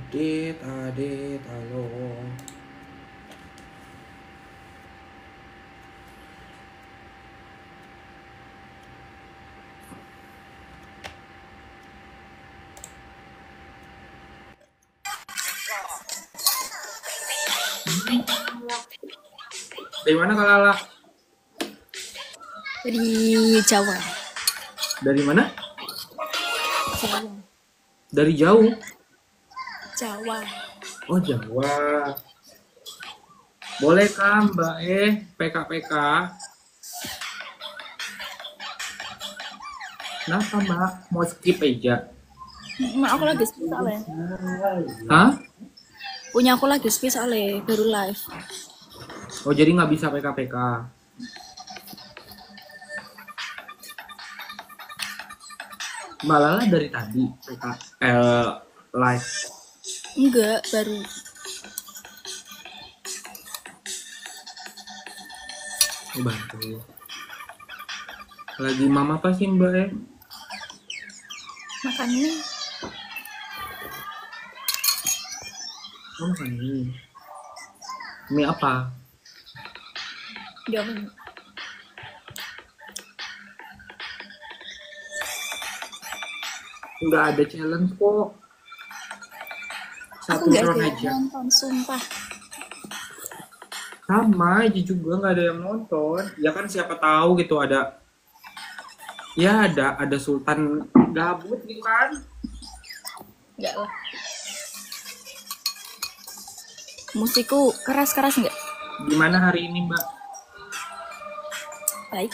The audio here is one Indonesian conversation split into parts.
Adit, Adit, halo. Dari mana Kak Lala? Dari Jawa. Dari mana? Jawa. Dari jauh. Jawa. Oh Jawa. Boleh kan Mbak PK-PK? Kenapa Mbak? Mau skip aja? Mak aku lagi sepi soalnya. Hah? Punya aku lagi sepi soalnya baru live. Oh jadi nggak bisa PK-PK? Mbak Lala dari tadi PK live. Enggak, baru. Bantu. Lagi mama apa sih Mbak Makan ini. Oh makan mie. Mie apa? Jangan. Nggak ada challenge kok. Aku Satu nggak round ada yang aja. nonton, sumpah. Sama aja juga nggak ada yang nonton. Ya kan siapa tahu gitu ada. Ya ada Sultan gabut gitu kan. Enggak lah. Musikku keras-keras enggak? Gimana hari ini Mbak? Baik.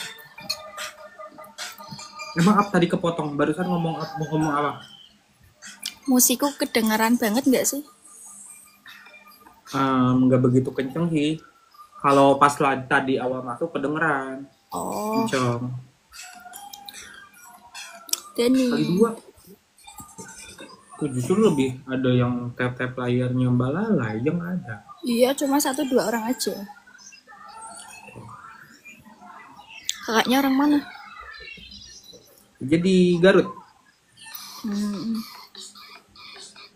Emang apa tadi kepotong? Barusan ngomong apa? Musikku kedengaran banget enggak sih? Nggak begitu kenceng sih. Kalau pas tadi awal masuk kedengeran. Oh, Kenceng. Denny. Kali dua. Tuh justru lebih ada yang tap-tap layarnya Mbak Lala aja nggak ada. Iya, cuma 1-2 orang aja. Kakaknya orang mana? Jadi Garut.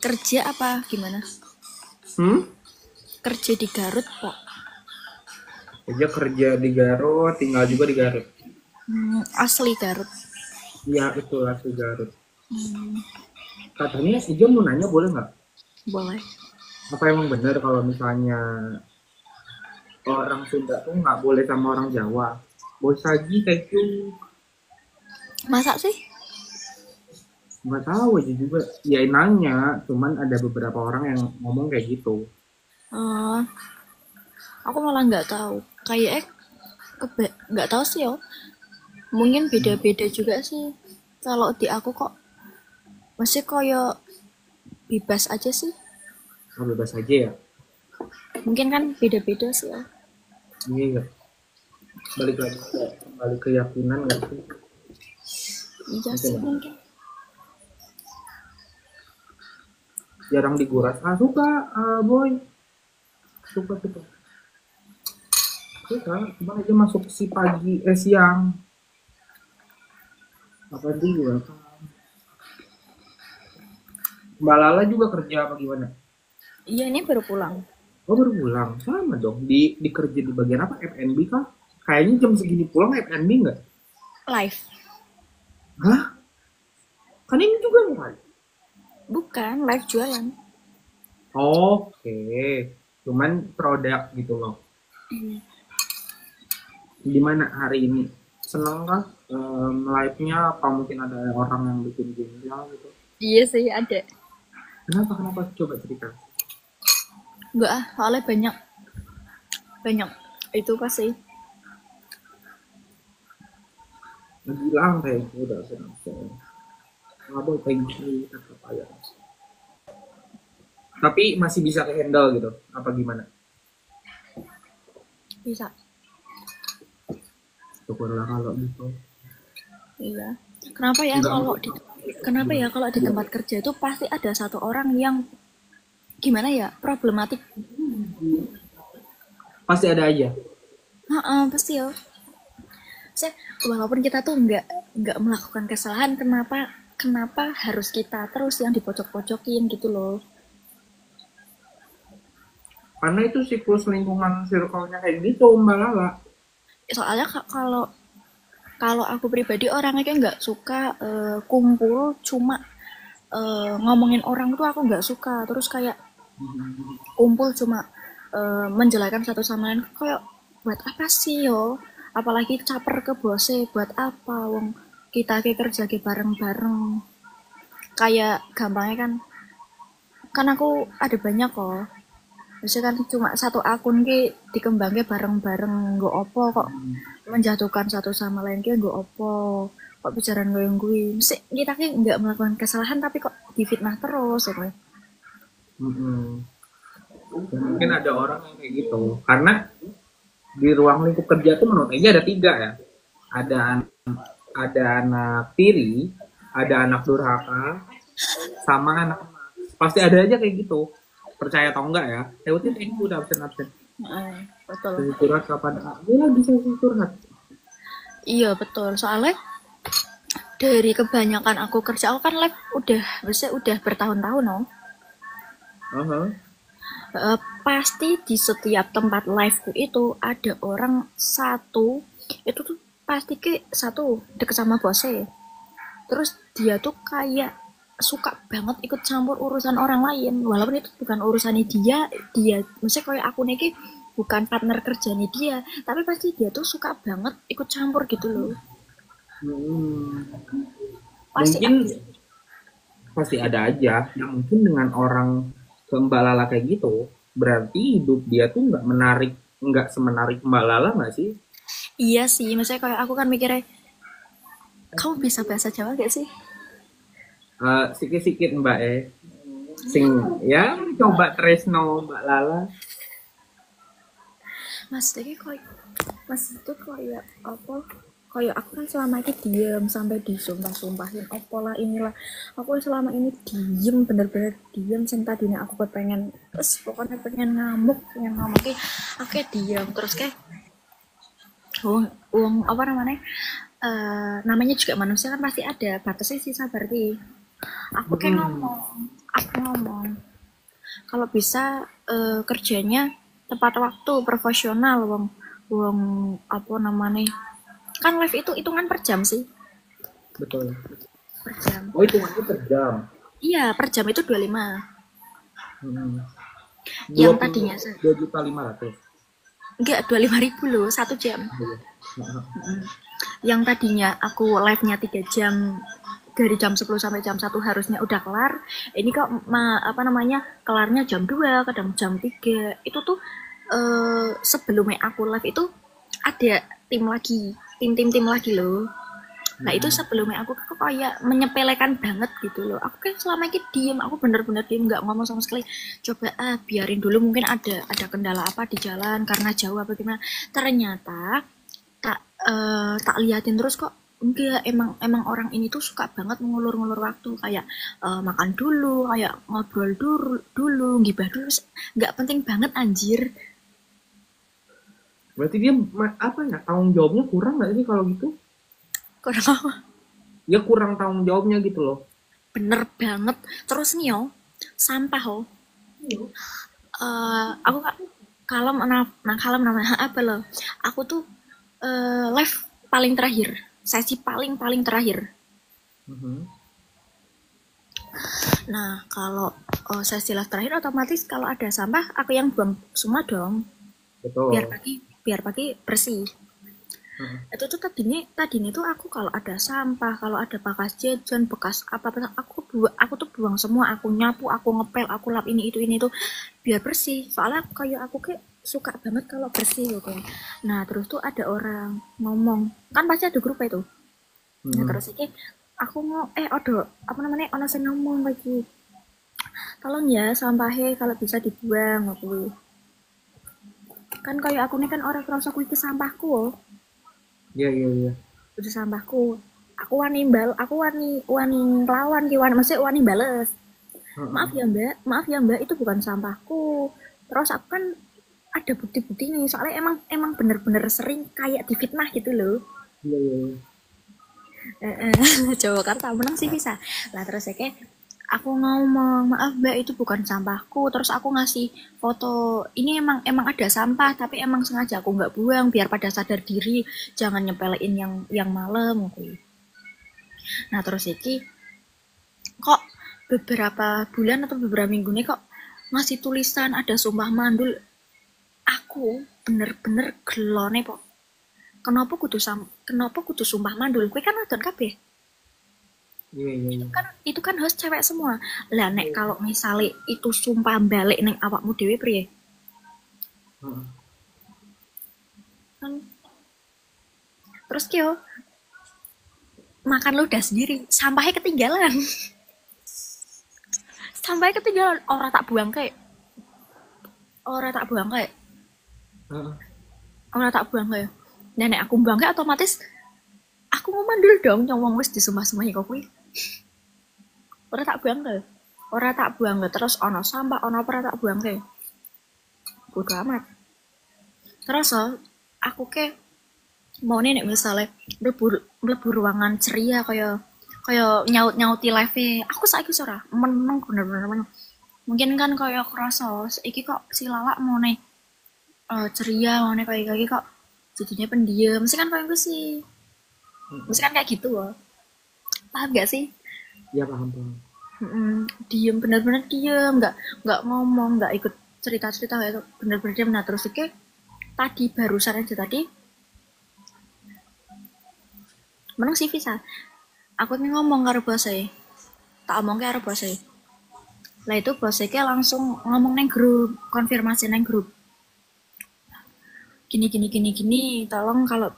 Kerja apa gimana? Kerja di Garut, Pak. Dia kerja di Garut, tinggal juga di Garut. Asli Garut. Iya itu asli Garut. Katanya sejam mau nanya boleh nggak? Boleh. Apa emang benar kalau misalnya orang Sunda tuh nggak boleh sama orang Jawa? Bos lagi thank you. Masa sih? Nggak tahu aja juga. Ya nanya, cuman ada beberapa orang yang ngomong kayak gitu. Eh, aku malah nggak tahu. Kayak nggak tahu sih yo. Mungkin beda-beda juga sih. Kalau di aku kok masih koyo bebas aja sih. Oh, bebas aja ya. Mungkin kan beda-beda sih yo. Iya. Balik lagi balik keyakinan nggak sih? Iya Mungkin sih ya. mungkin. Jarang diguras. Suka boy. Suka. Suka. Cuman aja masuk si siang. Apa dia? Mbak Lala juga kerja apa gimana? Iya ini baru pulang. Oh baru pulang, sama dong. Di kerja di bagian apa? F&B kah? Kayaknya jam segini pulang F&B nggak? Live. Hah? Kan ini juga nih. Bukan live jualan. Oke, cuman produk gitu loh. Gimana hari ini? Seneng kah? Live-nya apa mungkin ada orang yang bikin jengkel gitu? Iya sih ada. Kenapa? Coba cerita. Enggak ah, soalnya banyak itu pasti. Bilang kayak udah seneng. Nggak boleh kayak gini, apa ya? Tapi masih bisa ke-handle gitu? Apa gimana? Bisa. Syukurlah kalau gitu. Iya. Kenapa ya Enggak, kalau di tempat kerja itu pasti ada satu orang yang gimana ya problematik. pasti ada aja. Pasti ya. Saya walaupun kita tuh nggak melakukan kesalahan, kenapa harus kita terus yang dipojok-pojokin gitu loh. Karena itu siklus lingkungan circle-nya kayak gitu, Mbak Lala. Soalnya kalau kalau aku pribadi orangnya kayak nggak suka kumpul cuma ngomongin orang tuh aku nggak suka. Terus kayak kumpul cuma menjelaskan satu sama lain kayak buat apa sih yo? Apalagi caper ke bose buat apa? Wong kita kayak kerja kayak bareng-bareng. Kayak gampangnya kan kan aku ada banyak kok. Biasanya kan cuma satu akun ki dikembangnya bareng-bareng nggak opo kok menjatuhkan satu sama lain ki nggak opo kok bicara ngoyong gue mesti kita ki nggak melakukan kesalahan tapi kok difitnah terus ya. Mm-mm. Mungkin ada orang yang kayak gitu. Karena di ruang lingkup kerja tuh menurut Eja ada tiga ya. Ada ada anak tiri, ada anak durhaka, sama anak emas. Pasti ada aja kayak gitu. Percaya atau enggak ya? Lewatnya kayak gitu udah absen-absen. Betul. Sesi curhat kapan? Ya bisa sesi curhat. Iya betul soalnya dari kebanyakan aku kerja aku kan live udah biasanya udah bertahun-tahun no. Uh-huh. Pasti di setiap tempat liveku itu ada orang satu itu tuh pasti ke satu deket sama bosnya terus dia tuh kayak suka banget ikut campur urusan orang lain walaupun itu bukan urusannya dia maksudnya kayak aku nih bukan partner kerjanya dia tapi pasti dia tuh suka banget ikut campur gitu loh pasti Mungkin pasti ada aja yang mungkin dengan orang ke Mbak Lala kayak gitu berarti hidup dia tuh nggak semenarik Mbak Lala nggak sih? iya sih maksudnya kayak aku kan mikirnya kamu bisa bahasa Jawa gak sih Sikit-sikit Mbak sing ya coba tresno Mbak Lala. maksudnya kayak mas itu kayak apa kayak aku kan selama ini diam sampai disumpah-sumpahin apalah inilah aku selama ini diem bener-bener diem sen tadinya aku pengen pokoknya pengen ngamuk aku kayak diem terus kayak uang apa namanya namanya juga manusia kan pasti ada batasnya sih sabar ki aku kayak ngomong kalau bisa kerjanya tepat waktu profesional wong wong apa namanya kan live itu hitungan per jam sih Betul. per jam Oh hitungannya per jam. iya per jam itu 25 yang 20, tadinya 2.500.000. enggak 25.000 loh 1 jam yang tadinya aku live nya 3 jam dari jam 10 sampai jam 1 harusnya udah kelar ini kok apa namanya kelarnya jam 2 kadang jam 3 itu tuh sebelumnya aku live itu ada tim lagi tim lagi loh nah itu sebelumnya aku kok kayak menyepelekan banget gitu loh aku kan selama ini diem aku bener-bener diem nggak ngomong sama sekali coba biarin dulu mungkin ada kendala apa di jalan karena jauh apa gimana ternyata tak liatin terus kok enggak emang orang ini tuh suka banget mengulur-ngulur waktu kayak makan dulu kayak ngobrol dulu gibah dulu nggak penting banget anjir Berarti dia apa ya tanggung jawabnya kurang nggak sih kalau gitu? kurang apa Ya kurang tanggung jawabnya gitu loh. bener banget terus nih yo sampah aku kalem kalem namanya apa loh aku tuh live paling terakhir sesi paling terakhir nah kalau sesi live terakhir otomatis kalau ada sampah aku yang buang semua dong Betul. biar pagi bersih itu tuh tadinya tuh aku kalau ada sampah kalau ada bekas jajan bekas apa aku tuh buang semua aku nyapu aku ngepel aku lap ini itu biar bersih soalnya kayak aku kayak suka banget kalau bersih gitu nah terus tuh ada orang ngomong kan pasti ada grup itu nah terus ini aku mau ada apa namanya ono sing ngomong lagi tolong ya sampahnya kalau bisa dibuang aku kan kayak aku nih kan orang kerasa kuwi sampahku Iya. udah sampahku aku wani ngelawan ki maksudnya wani bales maaf ya mbak itu bukan sampahku terus aku kan ada bukti-bukti nih soalnya emang bener-bener sering kayak difitnah gitu loh Iya. Jawakarta menang sih bisa lah terus kayak aku ngomong, maaf mbak itu bukan sampahku, terus aku ngasih foto, ini emang ada sampah tapi emang sengaja aku nggak buang biar pada sadar diri, jangan nyepelein yang malam gitu. Nah terus iki kok beberapa bulan atau beberapa minggu nih kok ngasih tulisan ada sumpah mandul, aku bener-bener gelone kok. Kenapa kudu sumpah mandul? Kue kan nonton kabeh. Iya, iya, iya. Itu kan host cewek semua. Lah nek kalau misalnya itu sumpah balik neng awakmu dhewe priye? Heeh. Kan terus kyo makan ludah sendiri, sampahnya ketinggalan. Sampahnya ketinggalan, ora tak buang kayak, Heeh. ora tak buang kayak. Nenek aku buang kayak otomatis aku mau mandul dong nyomong wis disumpah-sumpahi kok kuwi. Ora tak buang kayak. Ora tak buang kayak terus ono sampah ono ora tak buang kayak. Bodo amat. Terus aku ke mau nih misalnya mlebu ruangan ceria kaya nyaut-nyauti live aku saiki ora meneng bener-bener meneng. Mungkin kan kaya kerasa iki kok si Lala mau nih ceria mau nih kayak kok jadinya pendiam mesti kan kayak gue sih mesti kan kayak gitu loh, paham gak sih? Iya, paham, paham. Diem bener-bener diem nggak ngomong nggak ikut cerita-cerita kayak itu bener-bener diem. Nah terus iki tadi barusan aja tadi menang sih Visa aku ini ngomong karo bosnya, tak omong karo bosnya. Lah itu bosnya langsung ngomong neng grup, konfirmasi neng grup. Gini, tolong kalau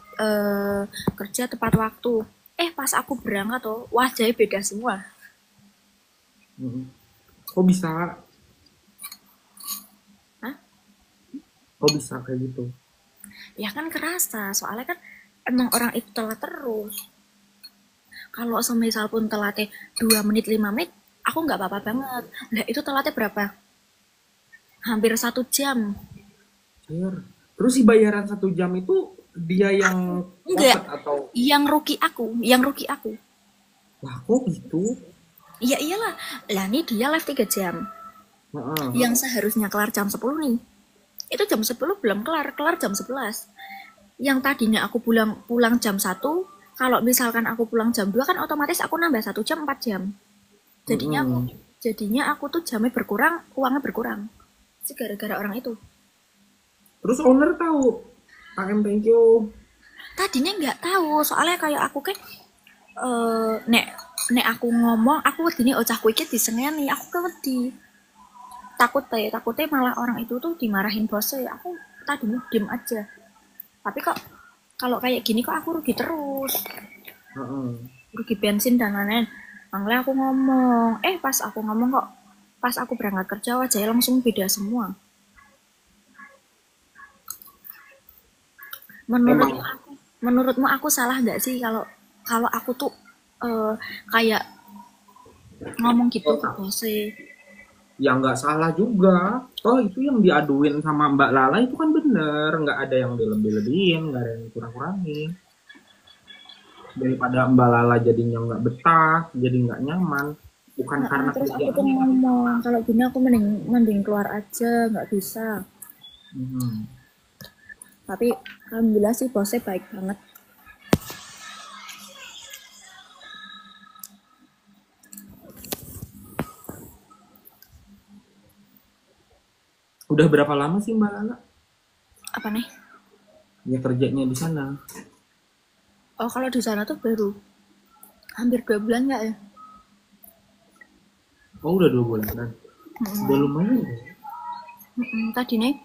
kerja tepat waktu. Pas aku berangkat tuh wajahnya beda semua. Heeh. Kok bisa? Hah? Kok bisa kayak gitu? Ya kan kerasa, soalnya kan emang orang itu telat terus. Kalau semisal pun telatnya 2 menit 5 menit, aku nggak apa-apa banget. Nah itu telatnya berapa? Hampir 1 jam. Anjir. Terus si bayaran 1 jam itu dia yang Enggak, dapat atau yang rugi aku. lah kok gitu? Iya iyalah, lah nih dia live 3 jam. Heeh. Yang seharusnya kelar jam 10 nih. Itu jam 10 belum kelar, kelar jam 11. Yang tadinya aku pulang jam 1, kalau misalkan aku pulang jam 2 kan otomatis aku nambah 1 jam 4 jam. Jadinya aku Heeh. jadinya aku tuh jamnya berkurang, uangnya berkurang. Itu gara-gara orang itu. Terus owner tahu. AM thank you. Tadinya nggak tahu, soalnya kayak aku kan nek nek aku ngomong, aku wedine ocahku iki disengeni, aku kan wedi. Takutnya malah orang itu tuh dimarahin bosnya. Aku tadinya diem aja. Tapi kok kalau kayak gini kok aku rugi terus. Heeh. Rugi bensin dan lain-lain. Makanya aku ngomong, pas aku ngomong kok pas aku berangkat kerja wajahnya langsung beda semua. Menurutmu Emang aku, menurutmu aku salah nggak sih kalau kalau aku tuh eh, kayak ngomong gitu ke bosnya? ya nggak salah juga. Oh itu yang diaduin sama Mbak Lala itu kan bener, nggak ada yang dilebih-lebihin, nggak ada yang kurang-kurangin. Daripada Mbak Lala jadinya nggak betah, jadi nggak nyaman, bukan karena Terus aku tuh kerjaannya. ngomong kalau gini aku mending mending keluar aja, nggak bisa. Hmm. Tapi alhamdulillah sih bosnya baik banget. Udah berapa lama sih Mbak Lala Apa nih? ya kerjanya di sana? Oh kalau di sana tuh baru hampir 2 bulan nggak ya? Oh udah 2 bulan. Udah lumayan ya.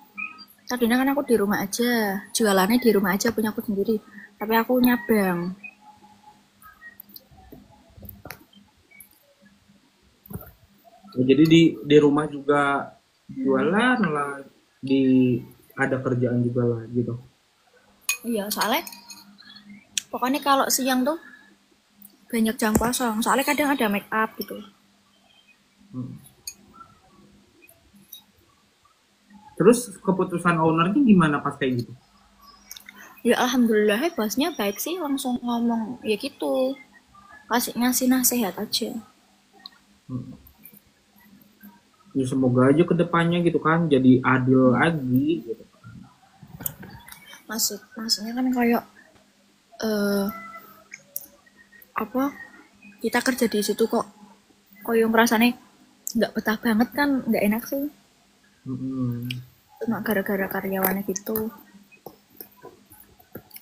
Tadinya kan aku di rumah aja, jualannya di rumah aja punya aku sendiri. Tapi aku nyabang. Ya, jadi di rumah juga jualan lah, di ada kerjaan juga lah gitu. Iya, soalnya pokoknya kalau siang tuh banyak jam kosong. Soalnya kadang ada make up gitu. Hmm. Terus keputusan ownernya gimana pas kayak gitu? Ya alhamdulillah bosnya baik sih langsung ngomong ya gitu. Ngasih nasihat aja. Hmm. Ya semoga aja kedepannya gitu kan jadi adil lagi gitu. Maksudnya kan kayak eh apa kita kerja di situ kok koyo ngerasane nggak betah banget kan, nggak enak sih. Mm-mm. Cuma gara-gara karyawannya gitu.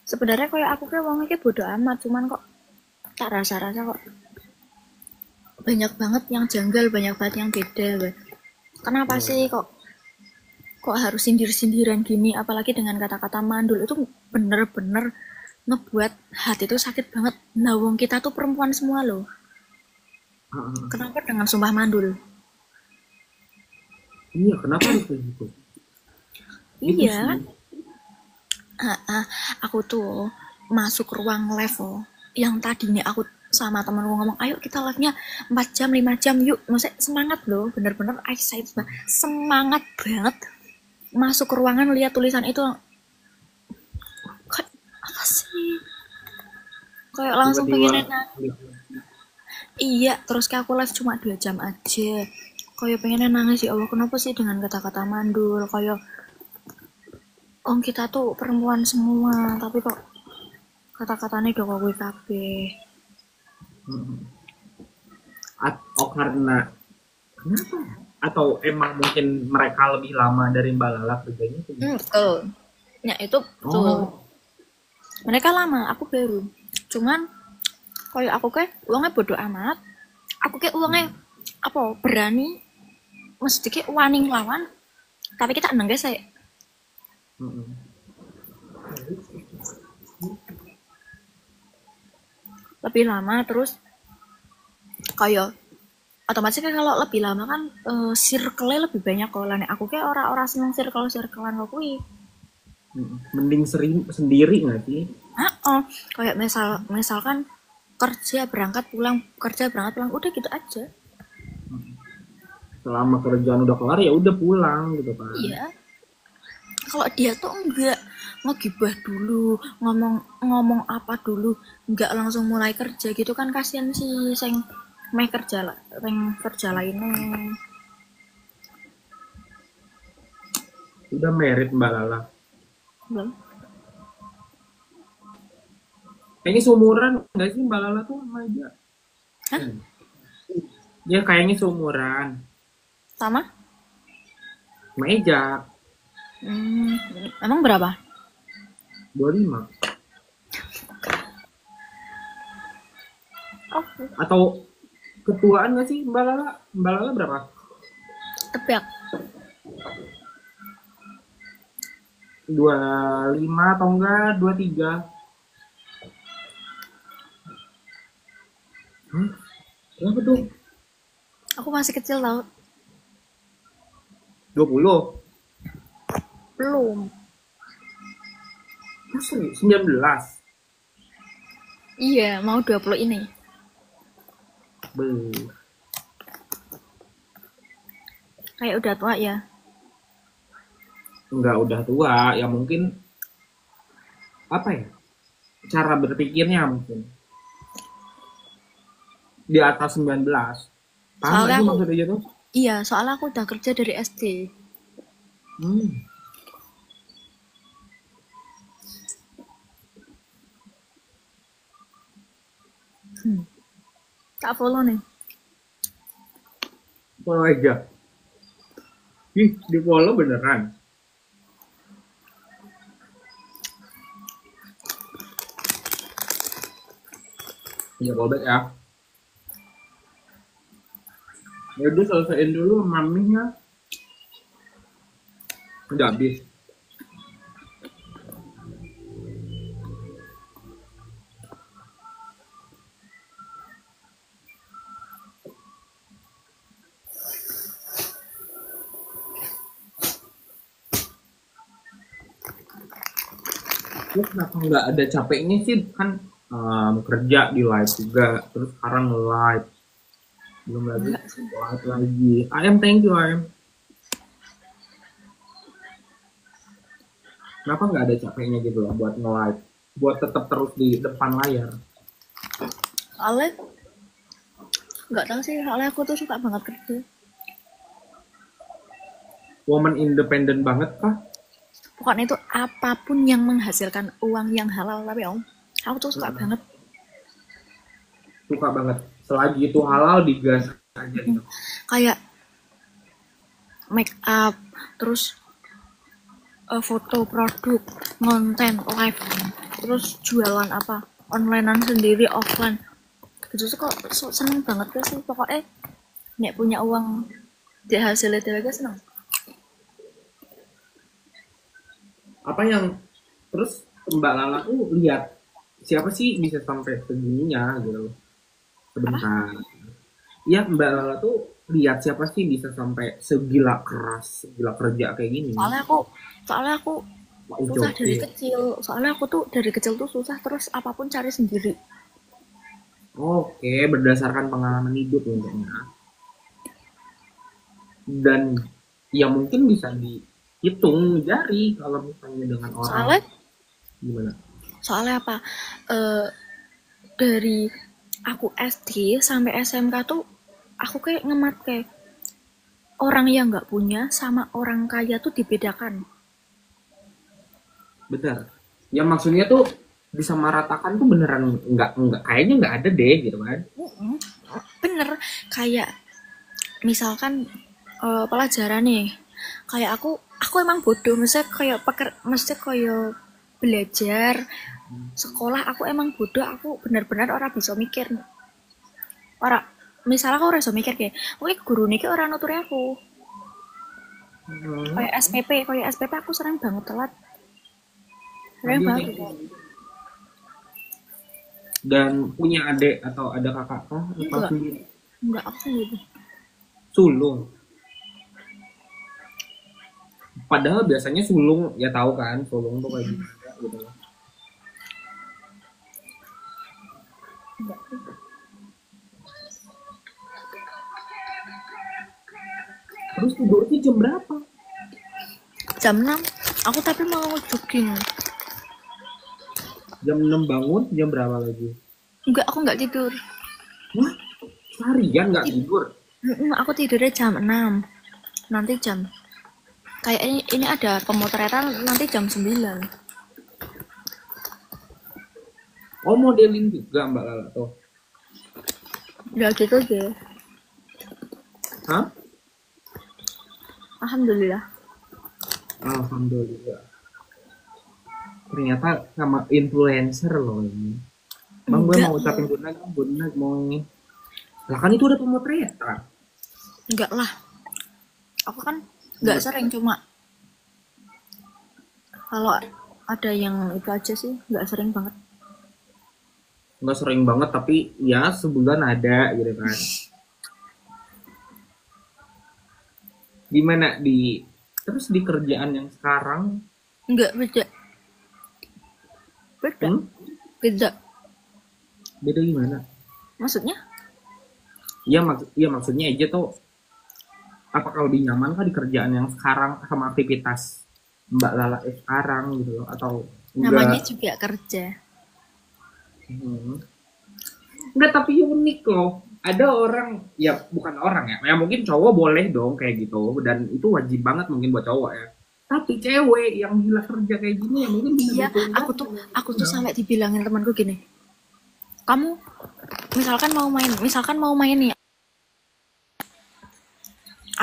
Sebenarnya kayak aku kayak wongnya kayak bodo amat, cuman kok tak rasa-rasa kok banyak banget yang janggal, banyak banget yang beda. Kenapa sih Oh. kok harus sindir-sindiran gini, apalagi dengan kata-kata mandul itu bener-bener ngebuat hati itu sakit banget. Nah, wong kita tuh perempuan semua loh. Ah, Kenapa dengan sumpah mandul? iya, kenapa harus kayak gitu? Gitu Iya, sih. aku tuh masuk ruang level yang tadinya aku sama temenku ngomong, ayo kita live-nya 4 jam, 5 jam yuk. Maksudnya semangat loh, bener-bener excited banget. Semangat banget. Masuk ke ruangan lihat tulisan itu, kayak apa sih? Kayak langsung Tiba-tiba pengen enak. Iya, terus kayak aku live cuma 2 jam aja. Kayak pengen nangis, ya Allah, kenapa sih dengan kata-kata mandul? Kayak, oh kita tuh perempuan semua, tapi kok kata-katanya udah kok gue kabeh. atau karena kenapa? Atau emang mungkin mereka lebih lama dari Mbak Lala kerjanya tuh? Betul. Ya, itu betul. Oh. Mereka lama, aku baru. Cuman, kayak aku kayak uangnya bodoh amat. Aku kayak uangnya apa berani, mesti kayak wani ngelawan. Tapi kita eneng guys, saya Mm-mm. lebih lama terus kayak otomatis kan kalau lebih lama kan circle-nya lebih banyak kok. Lah nek aku kayak orang-orang seneng circle-circlean kok kuwi. Mending sering sendiri nggak sih? Oh, kayak misalkan kerja berangkat pulang udah gitu aja. Selama kerjaan udah kelar ya udah pulang gitu kan. Iya. Kalau dia tuh enggak ngegibah dulu, ngomong ngomong apa dulu, enggak langsung mulai kerja gitu kan, kasihan sih sing meh kerja lah, sing kerja lainnya. Udah merit Mbak Lala. Belum. Kayaknya seumuran nggak sih Mbak Lala tuh sama aja? Hah? Ya kayaknya seumuran. Sama? Sama Eja. Hmm, emang berapa? 25. Oh, Atau ketuaan nggak sih Mbak Lala? Mbak Lala berapa? tebak. 25 atau enggak 23? Berapa tuh? Aku masih kecil tau. 20? Belum. Masa 19? Iya, mau 20 ini. Be. Kayak udah tua ya. Enggak udah tua, ya mungkin apa ya? Cara berpikirnya mungkin di atas 19. Paham nggak Soalnya sih aku, maksudnya gitu? iya, soalnya aku udah kerja dari SD. Hmm. Tak follow nih. Follow aja. Ih, di follow beneran. Ya back ya. Ya udah selesaiin dulu maminya. Udah habis. Terus kenapa nggak ada capeknya sih kan kerja di live juga terus sekarang live belum lagi Enggak sih. live lagi. AM thank you AM. Kenapa nggak ada capeknya gitu loh buat nge-live buat tetap terus di depan layar? Soalnya, nggak tahu sih, soalnya aku tuh suka banget kerja. woman independent banget kah? Pokoknya itu apapun yang menghasilkan uang yang halal, tapi om, aku tuh suka Mm-mm. banget. Suka banget. Selagi itu halal digas aja gitu. Kayak make up, terus foto produk, konten, live, terus jualan apa, onlinean sendiri, offline. Itu tuh kok seneng banget gak sih? Pokoknya nek punya uang dihasilin aja seneng. Apa yang terus Mbak Lala tuh lihat siapa sih bisa sampai segininya gitu Apa? sebentar. Ya Mbak Lala tuh lihat siapa sih bisa sampai segila keras, segila kerja kayak gini. Soalnya aku Pak susah Ujoke. dari kecil. Soalnya aku tuh dari kecil tuh susah, terus apapun cari sendiri. Oke, berdasarkan pengalaman hidup tentunya. Dan ya mungkin bisa dihitung jari kalau misalnya dengan orang Soalnya gimana. soalnya apa? Eh dari aku SD sampai SMK tuh aku kayak ngemat kayak orang yang nggak punya sama orang kaya tuh dibedakan. Benar. Ya maksudnya tuh disamaratakan tuh beneran nggak kayaknya nggak ada deh gitu kan. Bener, kayak misalkan pelajaran nih, kayak aku emang bodoh, maksudnya kayak maksudnya kayak belajar sekolah aku emang bodoh, aku benar-benar orang bisa mikir orang, misalnya aku orang bisa mikir kayak oke guru nih orang nuturi aku Hmm, kayak SPP aku sering banget telat, sering ambil banget kayak gitu. gitu. Dan punya adik atau ada kakak kah apa enggak sendiri? enggak aku sendiri. Sulung. Padahal biasanya sulung ya tahu kan, sulung tuh kayak gimana gitu. Enggak. Terus tidurnya jam berapa? Jam 6 aku tapi mau jogging. Jam 6 bangun, jam berapa lagi? Enggak, aku enggak tidur. Wah, seharian nggak tidur. Aku tidurnya jam 6, nanti jam kayak ini ada pemotretan nanti jam 9. Oh modeling juga Mbak Lala tuh. Ya gitu deh. Hah? Alhamdulillah. Alhamdulillah. Ternyata sama influencer loh ini. Bang gue Enggak mau ucapin loh. good night mau ini. Lah kan itu udah pemotretan. Enggak lah. Aku kan enggak sering, cuma kalau ada yang itu aja sih, enggak sering banget. Nggak sering banget tapi ya sebulan ada gitu kan. Gimana di terus di kerjaan yang sekarang? Enggak, beda. Beda. Hmm? Beda. Beda gimana? Maksudnya? Iya maksudnya aja tuh apakah lebih nyaman kah di kerjaan yang sekarang sama aktivitas Mbak Lala sekarang gitu loh atau Namanya enggak? juga kerja. Hmm. Enggak tapi unik loh. Ada orang ya bukan orang ya. Ya mungkin cowok boleh dong kayak gitu dan itu wajib banget mungkin buat cowok ya. Tapi cewek yang gila kerja kayak gini ya mungkin bisa Iya, dihitung aku tuh sampai dibilangin temanku gini. Kamu misalkan mau main nih.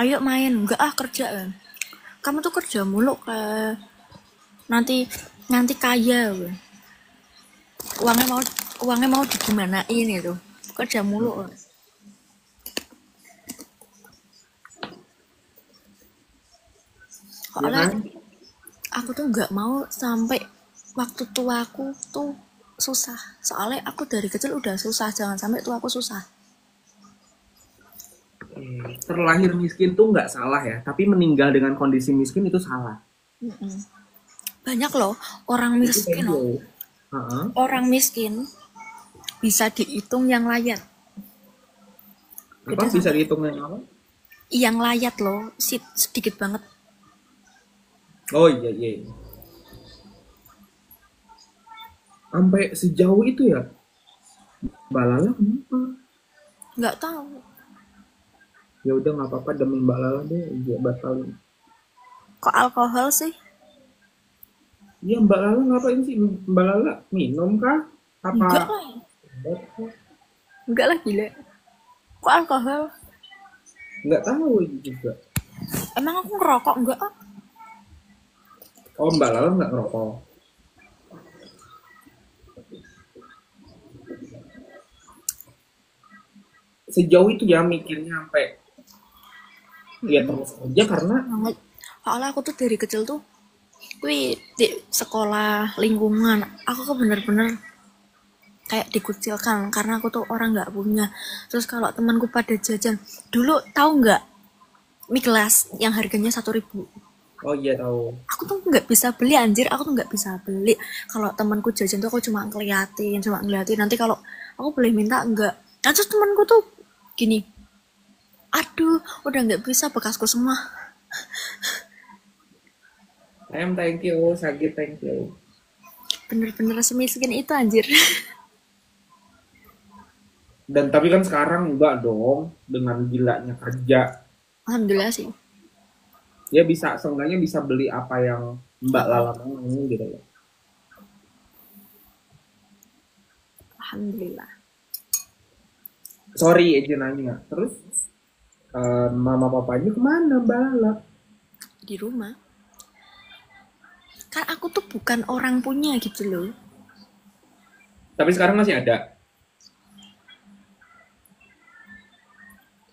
Ayo main, enggak kerja kan. Kamu tuh kerja mulu ke nanti nanti kaya. Weh. Uangnya mau uangnya mau digimanain itu. Kerja mulu. Weh. ya Soalnya kan? aku tuh nggak mau sampai waktu tuaku tuh susah. Soalnya aku dari kecil udah susah, jangan sampai tuaku susah. Terlahir miskin tuh nggak salah ya, tapi meninggal dengan kondisi miskin itu salah. Banyak loh orang Itu miskin ego. loh. Heeh. Orang miskin bisa dihitung yang layat. Apa Beda bisa sama dihitung yang apa? yang layat loh, sedikit banget. Oh iya iya. Iya. Sampai sejauh itu ya. Balala kenapa? Nggak tahu. Ya udah nggak apa-apa demi Mbak Lala deh, dia batalin. Kok alkohol sih? Iya, Mbak Lala ngapain sih? Mbak Lala minum kah? Apa? Enggak lah. Enggak lah gila. Kok alkohol? Nggak tahu juga. Emang aku ngerokok enggak? Ah? Oh, Mbak Lala nggak ngerokok. Sejauh itu ya mikirnya sampai ya terus aja karena Banget. Soalnya aku tuh dari kecil tuh, wih, di sekolah, lingkungan, aku tuh bener-bener kayak dikucilkan karena aku tuh orang nggak punya. Terus kalau temanku pada jajan, dulu tahu nggak mie gelas yang harganya 1.000? oh iya tahu. Aku tuh nggak bisa beli anjir, aku tuh nggak bisa beli. Kalau temanku jajan tuh aku cuma ngeliatin. Nanti kalau aku boleh minta enggak. Nah, terus temanku tuh gini, aduh, udah nggak bisa bekasku semua. Thank you, Sagit thank you. Bener-bener semiskin itu anjir. Dan tapi kan sekarang enggak dong dengan gilanya kerja. Alhamdulillah sih. Ya bisa seenggaknya bisa beli apa yang Mbak Lala mau gitu loh. Alhamdulillah. Sorry aja nanya. Terus mama papanya kemana Mbak Lala? Di rumah. Kan aku tuh bukan orang punya gitu loh. Tapi sekarang masih ada.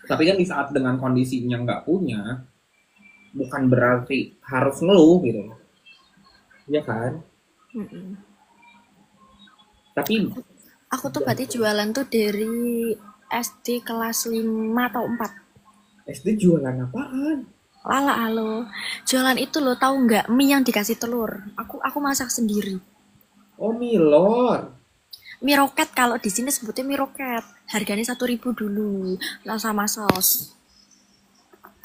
Tapi kan di saat dengan kondisinya nggak punya, bukan berarti harus ngeluh gitu. Iya kan? Mm-mm. Tapi Aku tuh berarti jualan tuh dari SD kelas 5 atau 4. SD jualan apaan? Lala halo. Jualan itu lo tahu nggak mie yang dikasih telur? Aku masak sendiri. Oh milor. Mie roket kalau di sini sebutnya mie roket. Harganya 1.000 dulu. Lah sama saus.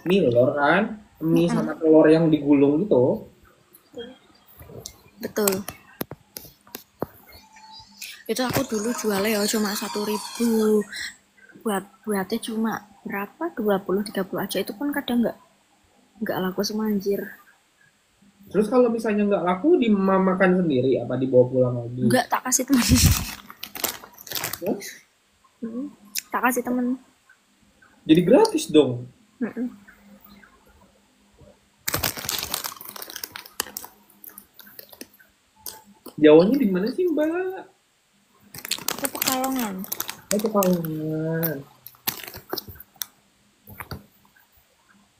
Milor kan? Mie sama telur yang digulung gitu. Betul. Itu aku dulu jualnya ya cuma 1.000. Buatnya cuma berapa? 20-30 aja. Itu pun kadang nggak laku semua anjir. Terus kalau misalnya nggak laku dimamakan sendiri apa dibawa pulang lagi? Nggak, tak kasih temen. Ya? Tak kasih temen. Jadi gratis dong. Jawanya di mana sih Mbak? Itu Pekalongan. Oh Pekalongan.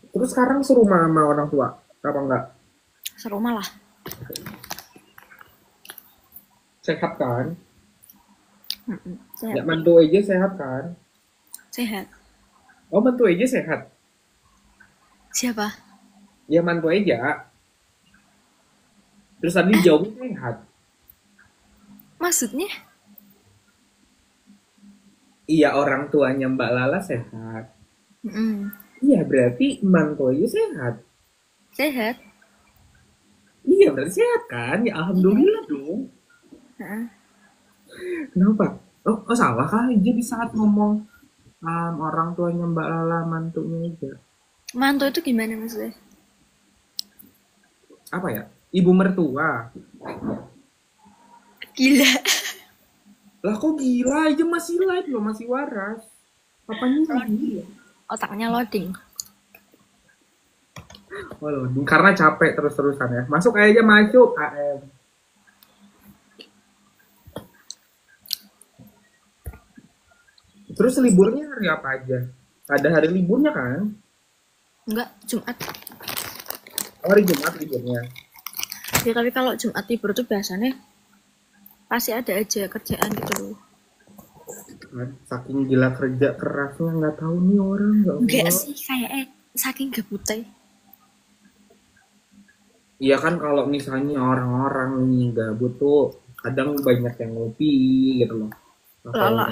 Terus sekarang serumah sama orang tua? Apa enggak? Serumah lah. Sehat kan? Sehat. Ya mantu aja sehat kan? Sehat. Oh mantu aja sehat? Siapa? Ya mantu aja. Terus tadi jawabnya sehat. Maksudnya? Iya orang tuanya Mbak Lala sehat. Mm-mm. Iya berarti mantu aja sehat. Sehat. Iya berarti sehat kan? Ya alhamdulillah dong. Kenapa? Oh salah kah aja di saat ngomong orang tuanya Mbak Lala mantunya aja. Mantu itu gimana maksudnya? Apa ya? Ibu mertua. Gila. Lah kok gila aja masih live loh, masih waras. Papanya gila. Otaknya loading. Oh, loading. Karena capek terus-terusan ya. Masuk aja masuk AM. Terus liburnya hari apa aja? Ada hari liburnya kan? Enggak, Jumat. Oh, hari Jumat liburnya. Ya tapi kalau Jumat libur tuh biasanya pasti ada aja kerjaan gitu loh. Saking gila kerja kerasnya nggak tahu nih orang nggak. Enggak sih, kayak saking gabutnya. Iya kan kalau misalnya orang-orang nih gabut tuh kadang banyak yang ngopi gitu loh. Lalah.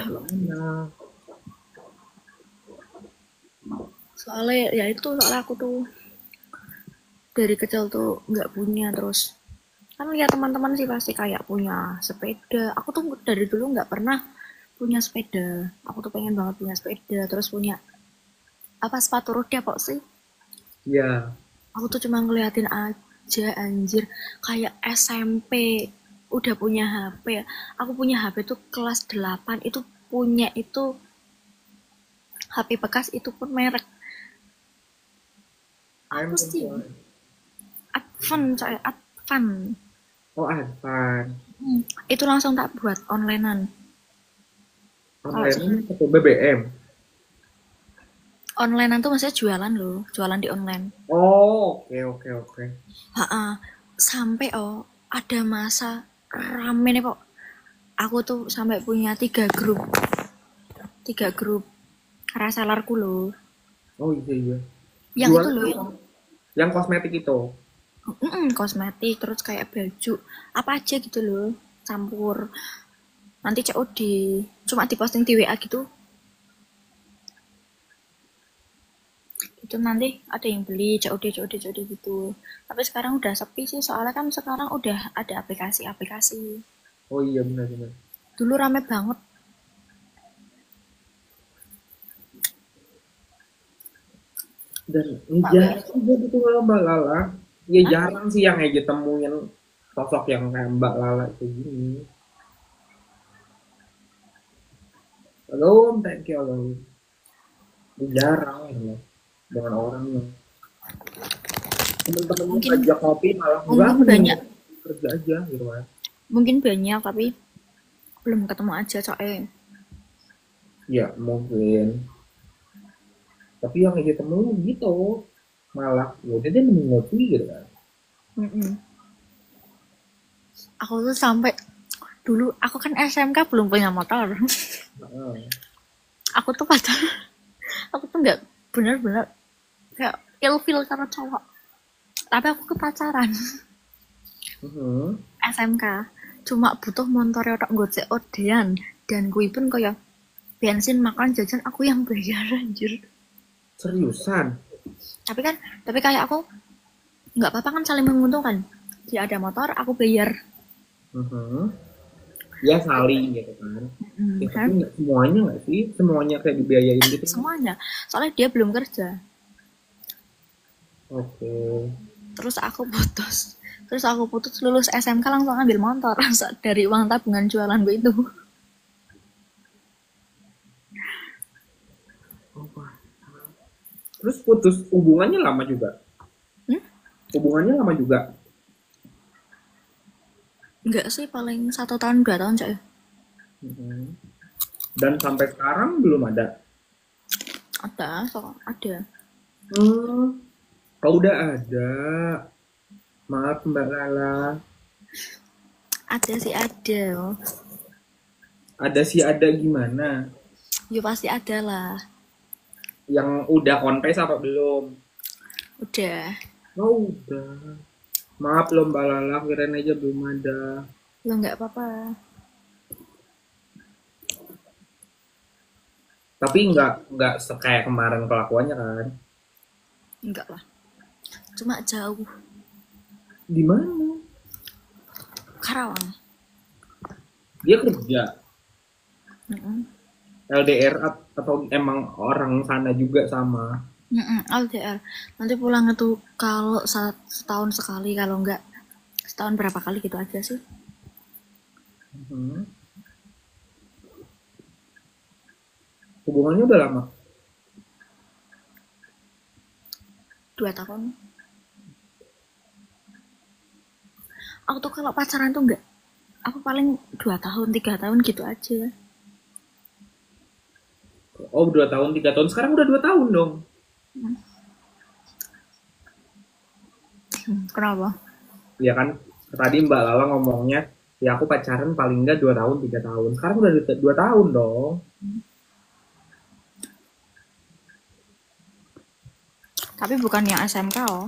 Soalnya ya itu soalnya aku tuh dari kecil tuh nggak punya, terus kan lihat teman-teman sih pasti kayak punya sepeda. Aku tuh dari dulu nggak pernah punya sepeda. Aku tuh pengen banget punya sepeda, terus punya apa sepatu roda kok sih? Iya. Aku tuh cuma ngeliatin aja anjir. Kayak SMP udah punya HP. Aku punya HP tuh kelas 8 itu punya itu HP bekas itu pun merek apa handphone sih? tua. Advan coy, Advan. Oh, Advan. Itu langsung tak buat onlinean. Kalau Online ini sekarang atau BBM? onlinean tuh maksudnya jualan loh, jualan di online. Oh, oke oke oke. Ha, sampai ada masa rame nih kok. Aku tuh sampai punya tiga grup resellerku loh. Oh iya iya. Yang itu Jualan loh apa? yang Yang kosmetik itu. kosmetik terus kayak baju apa aja gitu loh, campur. Nanti COD, cuma diposting di WA gitu. Itu nanti ada yang beli COD gitu. Tapi sekarang udah sepi sih, soalnya kan sekarang udah ada aplikasi-aplikasi. Oh iya benar benar. Dulu rame banget. Dan Mbak jarang WS. juga gitu kalau Mbak Lala. Ya Hah? jarang sih yang aja temuin sosok yang kayak Mbak Lala kayak gini. Halo, thank you halo. Ya, jarang ya dengan orang yang temen-temennya Mungkin ngajak ngopi malah enggak mungkin mending banyak, kerja aja gitu kan. mungkin banyak tapi belum ketemu aja soalnya. Ya mungkin. Tapi yang aja temu gitu malah ya udah dia mending ngopi gitu kan. Mm-mm. Aku tuh sampai dulu aku kan SMK belum punya motor. Heeh. Aku tuh padahal aku tuh nggak bener-bener kayak ilfeel karena cowok. Tapi aku kepacaran Mhm. SMK. Cuma butuh motor tok gocek odean dan gue pun kayak bensin makan jajan aku yang bayar anjir. Seriusan. Tapi kan tapi kayak aku nggak apa-apa kan saling menguntungkan. Dia ada motor, aku bayar. Mhm. Ya saling gitu kan. Ya tapi Kan? nggak semuanya nggak sih? Semuanya kayak dibiayain gitu. Semuanya. Soalnya dia belum kerja. Oke. Terus aku putus lulus SMK langsung ambil motor dari uang tabungan jualan gue itu. Oh, terus putus hubungannya lama juga. Hmm? Hubungannya lama juga. Enggak sih, paling 1 tahun 2 tahun coy. Mhm. Dan sampai sekarang belum ada. Ada. Hmm. Oh, udah ada. Maaf Mbak Lala. Ada sih ada. Ada sih ada gimana? Ya pasti ada lah. Yang udah kontes apa belum? Udah. Oh, udah. Maaf loh Mbak Lala, kirain aja belum ada. Lo nggak apa-apa. Tapi nggak kayak kemarin kelakuannya kan? Enggak lah. Cuma jauh. Di mana? Karawang. Dia kerja Mm-mm. LDR atau emang orang sana juga sama? LDR. Nanti pulang itu kalau setahun sekali, kalau enggak setahun berapa kali gitu aja sih. Mhm. Hubungannya udah lama. 2 tahun. Aku tuh kalau pacaran tuh enggak. Aku paling 2 tahun, 3 tahun gitu aja. Oh, 2 tahun, 3 tahun. Sekarang udah 2 tahun dong. Kenapa? Ya kan? Tadi Mbak Lala ngomongnya, ya aku pacaran paling enggak 2 tahun, 3 tahun. Sekarang udah 2 tahun dong. Tapi bukan yang SMK oh.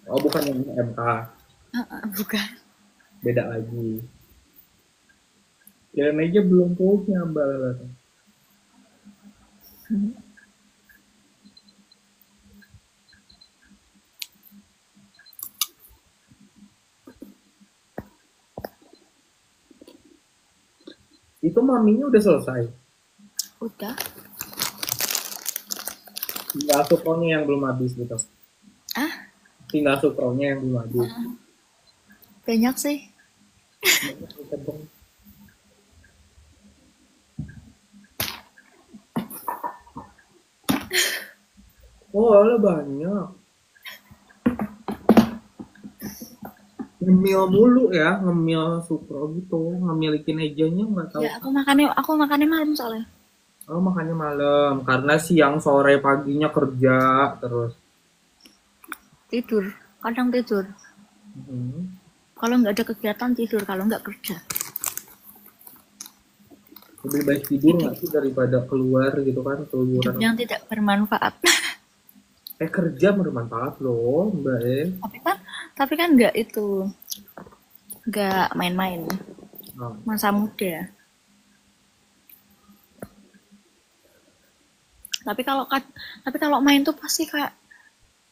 Oh, bukan yang MK. Bukan. Beda lagi. Kirain aja belum punya Mbak Lala. Itu maminya udah selesai. Udah. tinggal sukronya yang belum habis gitu. Ah, Tinggal sukronya yang belum habis. banyak sih. Banyak kita dong. Oh, ada banyak. Ngemil mulu ya, ngemil sukro gitu, ngemilikin ejanya nggak tahu. Ya, aku makannya malam soalnya. Oh, makannya malam karena siang, sore, paginya kerja terus. Tidur, kadang tidur. Hmm. Kalau nggak ada kegiatan tidur, kalau nggak kerja. Lebih baik tidur Hidup, nggak sih daripada keluar gitu kan, hidup keluaran. yang tidak bermanfaat. Kerja bermanfaat loh, Mbak eh. Tapi kan nggak itu, nggak main-main. Oh. Masa muda. Tapi kalau tapi kalau main tuh pasti kayak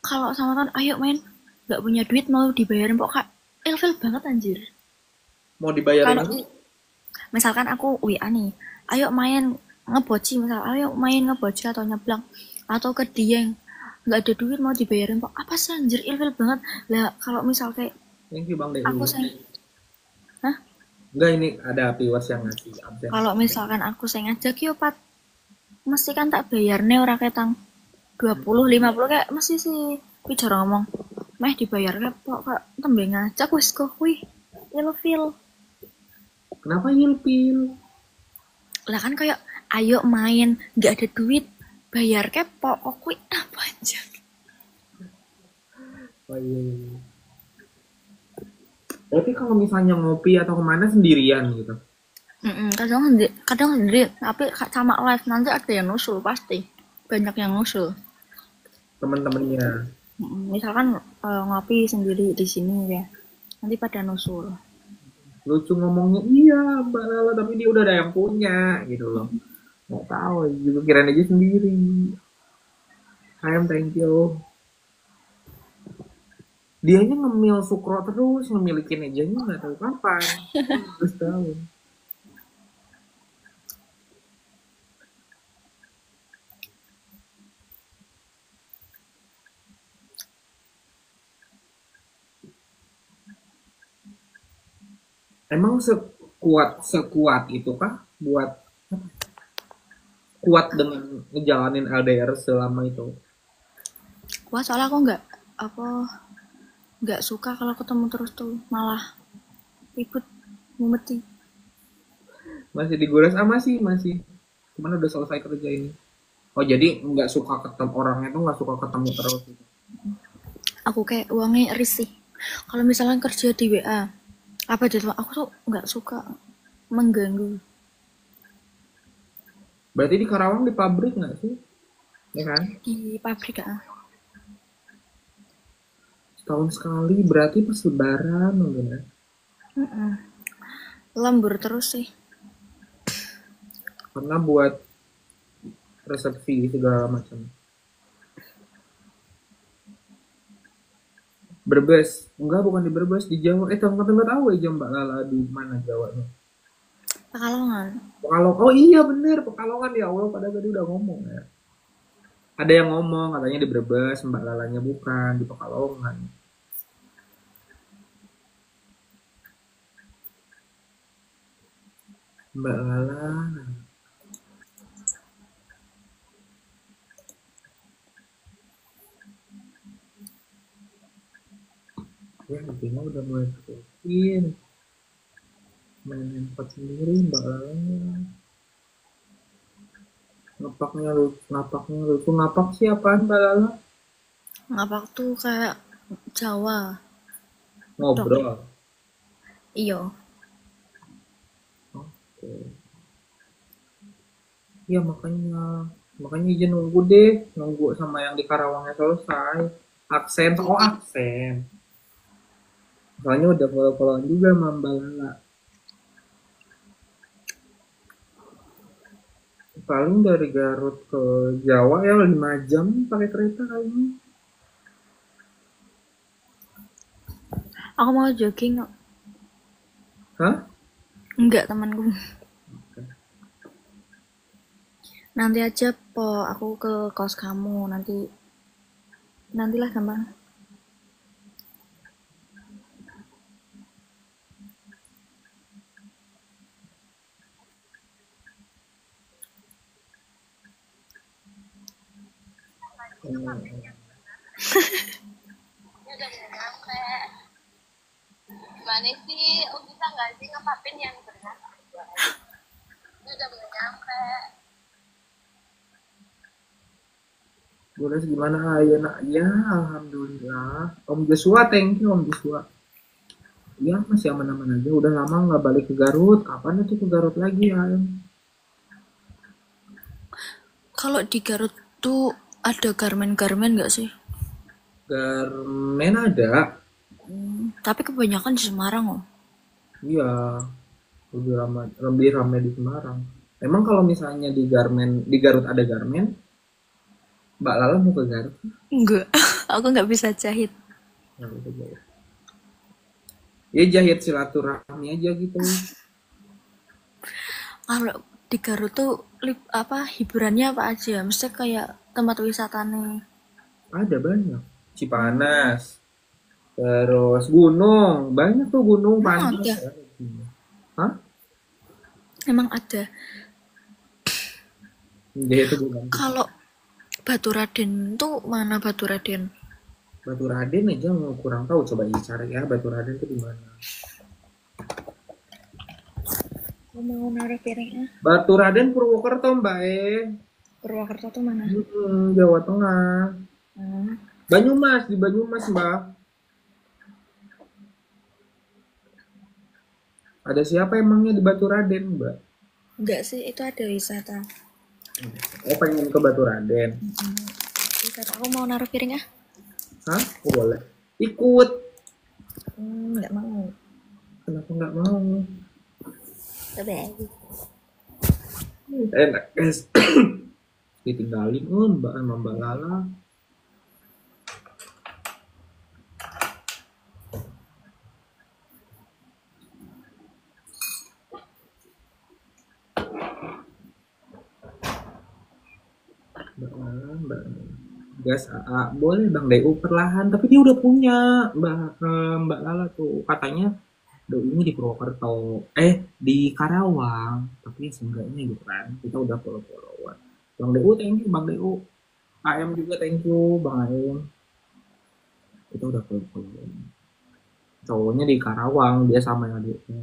kalau sama kan, ayo main. Nggak punya duit mau dibayarin kok kak. Ilfil banget anjir. Mau dibayarin Kalau apa? misalkan aku WA nih, ayo main ngeboci misal, ayo main ngeboci atau nyeblang atau ke Dieng, nggak ada duit mau dibayarin kok, apa sih anjir, ilfil banget lah. Kalau misal kayak Thank you Bang aku Dewi. sih, nah Enggak, ini ada viewers yang ngasih absen. kalau misalkan aku sih ngajak yuk pat, mesti kan tak bayar nih orang ketang 20 50 kayak mesti sih bicara ngomong meh dibayar kayak kok kak tembe ngajak wis kok wih ilfil Kenapa Yilpil? lah. Kan kayak ayo main nggak ada duit bayar kayak pokok kuy apa aja. Oh iya, iya. Berarti kalau misalnya ngopi atau kemana sendirian gitu. Kadang sendiri tapi sama live nanti ada yang nusul pasti banyak yang nusul. Teman-temannya. Misalkan ngopi sendiri di sini ya nanti pada nusul. Lucu ngomongnya, iya Mbak Lala, tapi dia udah ada yang punya gitu loh. Nggak tahu, juga kirain aja sendiri. Ayam, thank you. Dianya ngemil sukro terus, ngemilikin ejanya nggak tahu kapan. Terus tahu. Emang sekuat itu kah buat kuat dengan ngejalanin LDR selama itu? Wah soalnya aku nggak suka kalau ketemu terus tuh malah ribut mumeti. Masih diguras masih. Cuman udah selesai kerja ini. Oh jadi nggak suka ketemu orangnya tuh nggak suka ketemu terus gitu. Aku kayak uangnya risih kalau misalnya kerja di WA apa jadwal aku tuh nggak suka mengganggu. Berarti di Karawang di pabrik nggak sih? Ya kan? Di pabrik ah. Setahun sekali berarti pas lebaran mungkin ya. Lembur terus sih. Karena buat resepsi segala macam. Brebes, enggak bukan di Brebes di Jawa. Tempat-tempat tahu aja Mbak Lala di mana Jawanya? Pekalongan. Pekalongan. Oh iya bener Pekalongan ya Allah. Pada tadi udah ngomong ya. Ada yang ngomong katanya di Brebes, Mbak Lalanya bukan di Pekalongan. Mbak Lala. Ya intinya udah mulai bikin main handphone sendiri Mbak Lalanya. Ngapaknya lucu. Ngapak sih apaan Mbak Lala? Ngapak tuh kayak Jawa. Dok. Ngobrol. Iyo. Oke. Ya makanya izin nunggu deh, nunggu sama yang di Karawangnya selesai. Aksen, oh aksen. Soalnya udah follow-followan juga sama Mbak Lala. Paling dari Garut ke Jawa ya 5 jam pakai kereta kayaknya. Aku mau jogging. Hah? Enggak temanku. Nanti aja po, aku ke kos kamu nantilah gampang. Udah nyampe. Gimana sih? Bisa nggak sih ngepapin yang benar? Udah nyampe. Boleh gimana ayo nak? Ya, alhamdulillah. Om Joshua, thank you Om Joshua. Ya masih aman-aman aja. Udah lama nggak balik ke Garut. Kapan itu ke Garut lagi ya? Kalau di Garut tuh ada garmen-garmen nggak sih? Garmen ada. Tapi kebanyakan di Semarang oh. Iya, lebih ramai di Semarang. Emang kalau misalnya di Garut ada garmen, Mbak Lala mau ke Garut? Enggak, aku nggak bisa jahit. Nggak mau ke Garut. Ya jahit silaturahmi aja gitu. Kalau di Garut tuh hiburannya apa aja? Mesti kayak tempat wisata nih. Ada banyak. Cipanas, terus gunung, banyak tuh gunung Emang pantai. ada. Hah? Emang ada. Jahit itu bukan. Kalau Baturaden tuh mana Baturaden? Baturaden aja kurang tahu, coba cari ya Baturaden itu di mana. Aku mau naruh piringnya. Baturaden Purwokerto Mbak Purwokerto tuh mana? Jawa Tengah. Banyumas, di Banyumas Mbak. Ada siapa emangnya di Baturaden Mbak? Enggak sih, itu ada wisata. Oh pengen ke Baturaden. Wisata, aku mau naruh piring ah. Hah? Oh, boleh. Ikut. Enggak mau. Kenapa nggak mau? Bye. Enak guys. Ditinggalin Mbak sama Mbak Lala. Mbak gas AA boleh Bang DU perlahan, tapi dia udah punya Mbak Lala tuh katanya DU-nya di Purwokerto, di Karawang, tapi seenggaknya gitu kan kita udah follow-followan. Bang DU thank you Bang DU, AM juga thank you Bang AM, kita udah follow-followan. Cowoknya di Karawang, dia sama yang adiknya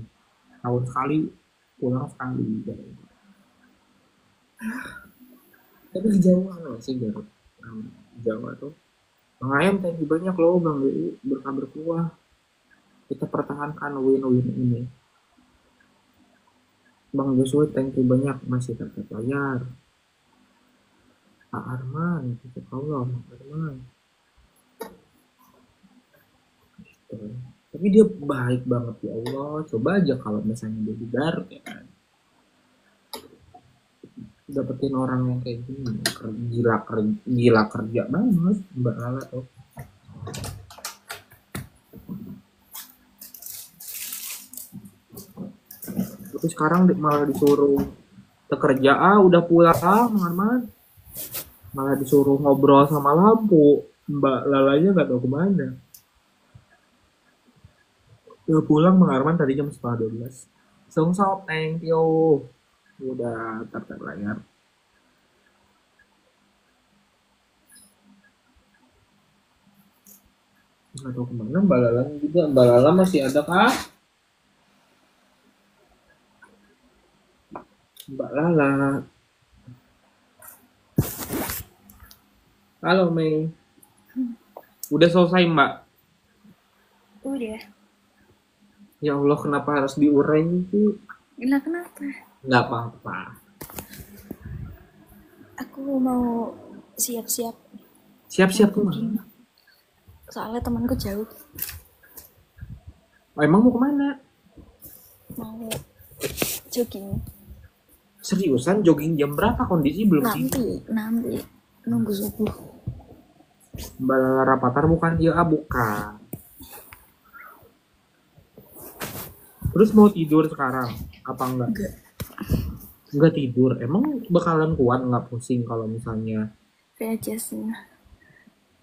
tahun sekali pulang sekali gitu. Tapi di Jawa nggak sih Garut? Jawa tuh Bang Ayam thank you banyak loh Bang DU, berkah berkuah, kita pertahankan win-win ini. Bang Joshua thank you banyak masih tetap layar. Pak Arman, kita Allah Pak Arman gitu. Tapi dia baik banget ya Allah, coba aja kalau misalnya dia di Garut ya kan, dapetin orang yang kayak gini, gila kerja banget Mbak Lala tuh. Tapi sekarang malah disuruh kerja udah pulang Mang Arman, malah disuruh ngobrol sama lampu. Mbak Lalanya nggak tahu kemana. Udah pulang Mang Arman tadi jam 11:30. Songsop thank you udah tertep layar. Nggak tahu kemana Mbak Lala juga. Mbak Lala masih ada kah? Mbak Lala. Halo Mei. Udah selesai Mbak? Udah. Ya Allah kenapa harus diurai itu? Gila kenapa? Nggak apa-apa. Aku mau siap-siap. Siap-siap tuh mana? Soalnya temanku jauh. Oh, emang mau kemana? Mau jogging. Seriusan jogging jam berapa? Kondisi belum sih? Nanti nunggu subuh. Mbak Lala Rapatar bukan dia, bukan. Terus mau tidur sekarang? Apa enggak? Nggak tidur. Emang bakalan kuat nggak pusing kalau misalnya VHS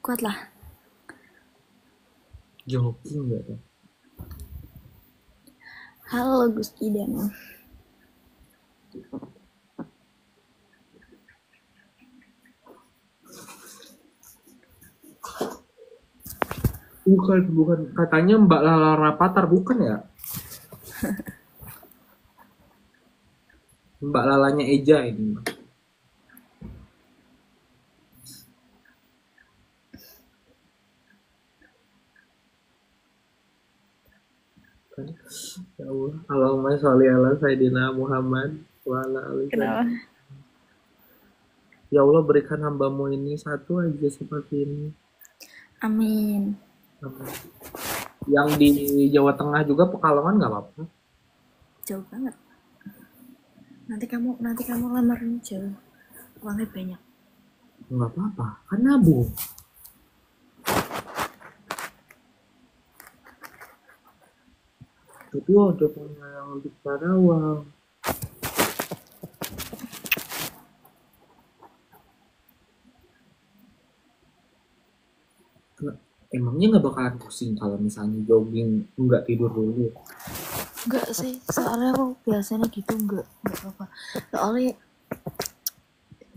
kuat lah. jogging nggak tuh? Halo Gus Idan. Bukan. Katanya Mbak Lala Rapatar bukan ya? Mbak Lalanya Eja ini. Mbak. Kan? Ya Allah. Allahumma sholli ala Sayyidina Muhammad wa ala ali Kenapa? Ya Allah berikan hambamu ini satu aja seperti ini. Amin. Amin. Yang di Jawa Tengah juga Pekalongan nggak apa-apa. Jauh banget. Nanti kamu lamarnya jauh. Uangnya banyak. Nggak apa-apa, kan nabung. Tapi ada punya yang untuk Karawang. Emangnya nggak bakalan pusing kalau misalnya jogging nggak tidur dulu? Enggak sih, soalnya aku biasanya gitu enggak apa-apa. Soalnya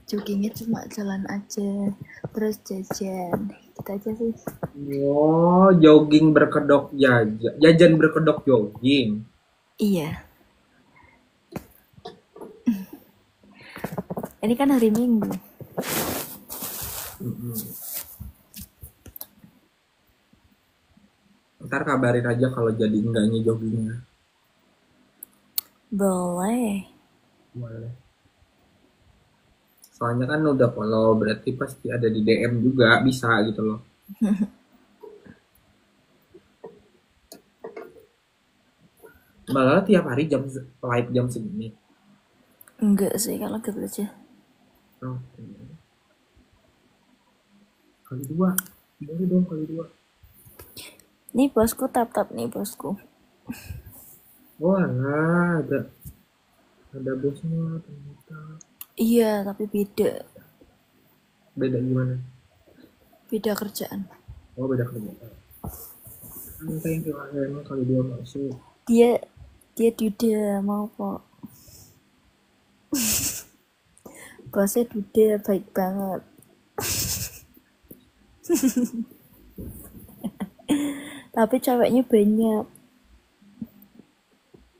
joggingnya cuma jalan aja, terus jajan, gitu aja sih. Oh, jogging berkedok jajan berkedok jogging. Iya. Ini kan hari Minggu. Ntar kabarin aja kalau jadi enggaknya joggingnya. Boleh. Boleh. Soalnya kan udah follow, berarti pasti ada di DM juga, bisa gitu loh. Malah tiap hari live jam segini. Enggak sih kalau gitu aja. Oke. Kali 2. Boleh dong kali 2. Nih bosku, tap nih bosku. Wah, ada bosnya ternyata. Iya, tapi beda. Beda gimana? Beda kerjaan. Oh, beda kerja. Thank you akhirnya kali 2 masuk. Dia duda mau kok. Bosnya duda baik banget. Tapi ceweknya banyak.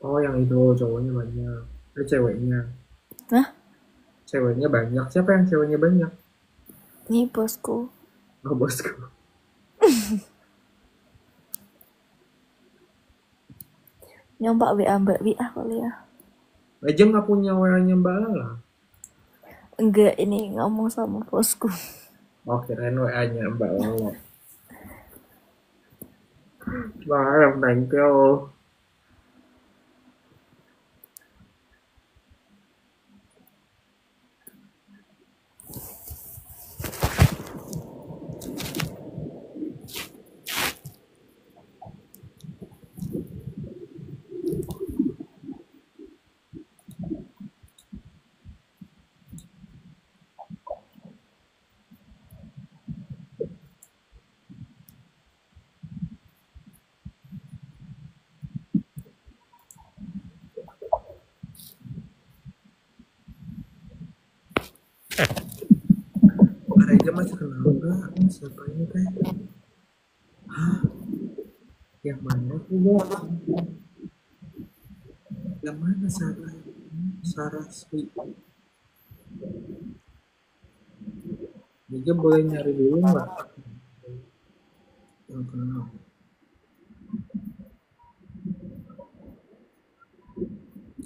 Oh, yang itu cowoknya banyak. Ceweknya. Hah? Ceweknya banyak. Siapa yang ceweknya banyak? Nih bosku. Oh, bosku. Nyompak WA Mbak WA kali ya. Aja nggak punya WA-nya Mbak Lala. Enggak, ini ngomong sama bosku. Oh, kirain WA-nya Mbak Lala. Wah, thank you. Reja masih kenal nggak? Siapa ini teh? Hah? Yang mana tuh, Bos? Yang mana Saraswi? Reja boleh nyari dulu nggak? Yang kenal.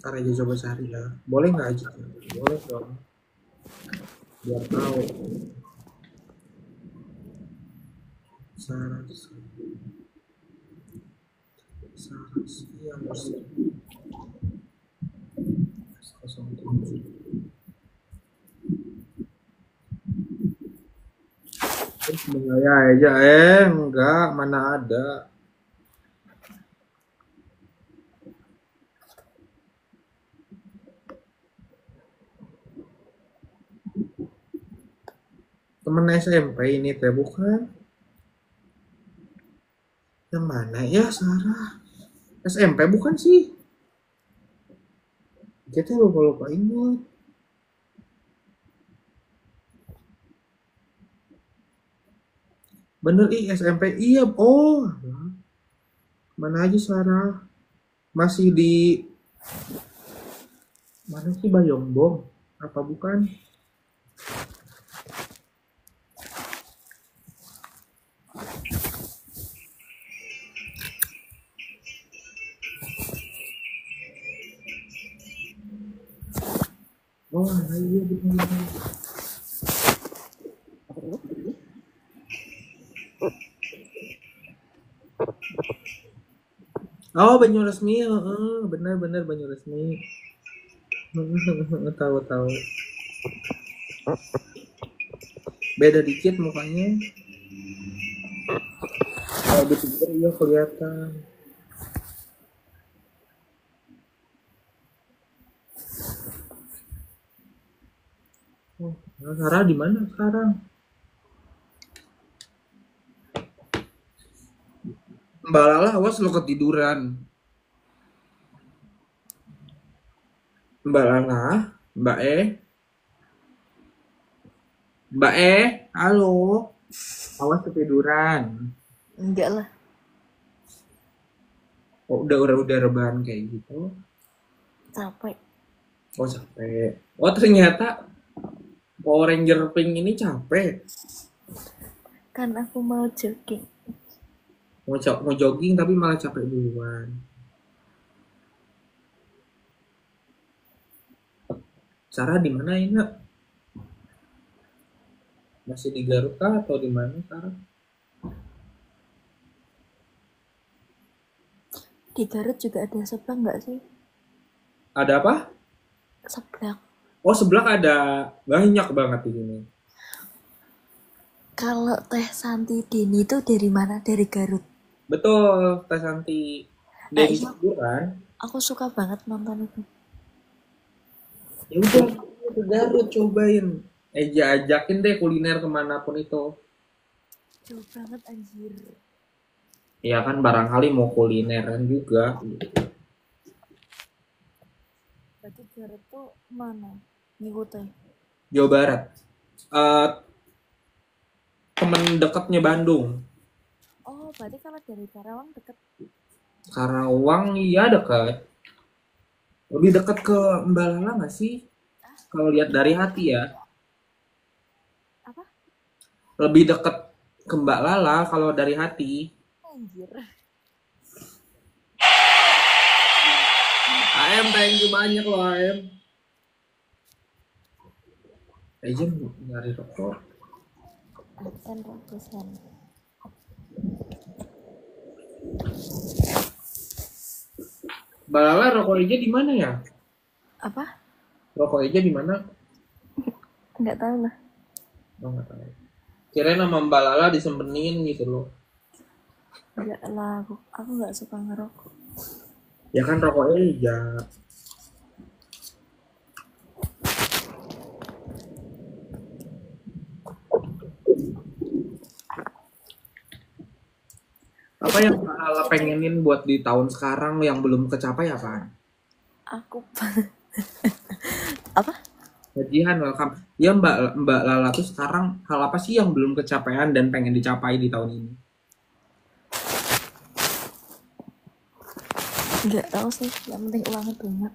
Ntar aja coba cari ya. Boleh nggak aja? Boleh dong. Biar tahu. Saraswi yang bersih. 07. Terus saya aja, enggak, mana ada. Temen SMP ini teh bukan? Yang mana ya Sarah? SMP bukan sih? Kita lupa-lupa ingat. Bener SMP. Iya, oh. Mana aja Sarah? Masih di mana sih Bayombong? Apa bukan? Oh, iya betul. Oh, Banyuresmi, benar-benar Banyuresmi. Tahu tahu. Beda dikit mukanya. Kalau di pinggir iya kelihatan. Oh, Sarah di mana sekarang? Mbak Lala, awas lo ketiduran. Mbak Lala, Mbak Mbak halo. Awas ketiduran. Enggak lah. Oh, udah rebahan kayak gitu. Capek. Oh, capek. Oh, ternyata Power Ranger Pink ini capek. Kan aku mau jogging. Mau jogging tapi malah capek duluan. Sarah di mana ya, Nak? Masih di Garut kah atau di mana Sarah? Di Garut juga ada seblak nggak sih? Ada apa? Seblak. Oh, seblak ada banyak banget di sini. Kalau Teh Santi Dini itu dari mana? Dari Garut. Betul, Teh Santi. Nah, Dari iya, situ kan? aku suka banget nonton itu. Ya udah, ke Garut cobain. Ajakin deh kuliner kemanapun itu. Jauh banget anjir. Ya kan barangkali mau kulineran juga. Berarti Garut tuh mana? Ngikutnya. Jawa Barat. Eh, temen dekatnya Bandung. Oh, berarti kalau dari Karawang deket. Karawang iya dekat. Lebih dekat ke Mbak Lala nggak sih? Kalau lihat dari hati ya. Apa? Lebih dekat ke Mbak Lala kalau dari hati. Anjir. AM thank you banyak loh AM. Aja nyari rokok. AN ratusan. Mbak Lala rokok aja di mana ya? Apa? Rokok aja di mana? Nggak tahu lah. Oh, nggak tahu. Kirain nama Mbak Lala disempenin gitu loh. Nggak lah, aku nggak suka ngerokok. Ya kan rokok aja. Apa yang Mbak Lala pengenin buat di tahun sekarang yang belum kecapai apa? Aku apa? Gajian welcome. Ya Mbak Lala tuh sekarang hal apa sih yang belum kecapean dan pengen dicapai di tahun ini? Nggak tahu sih, yang penting uangnya banyak.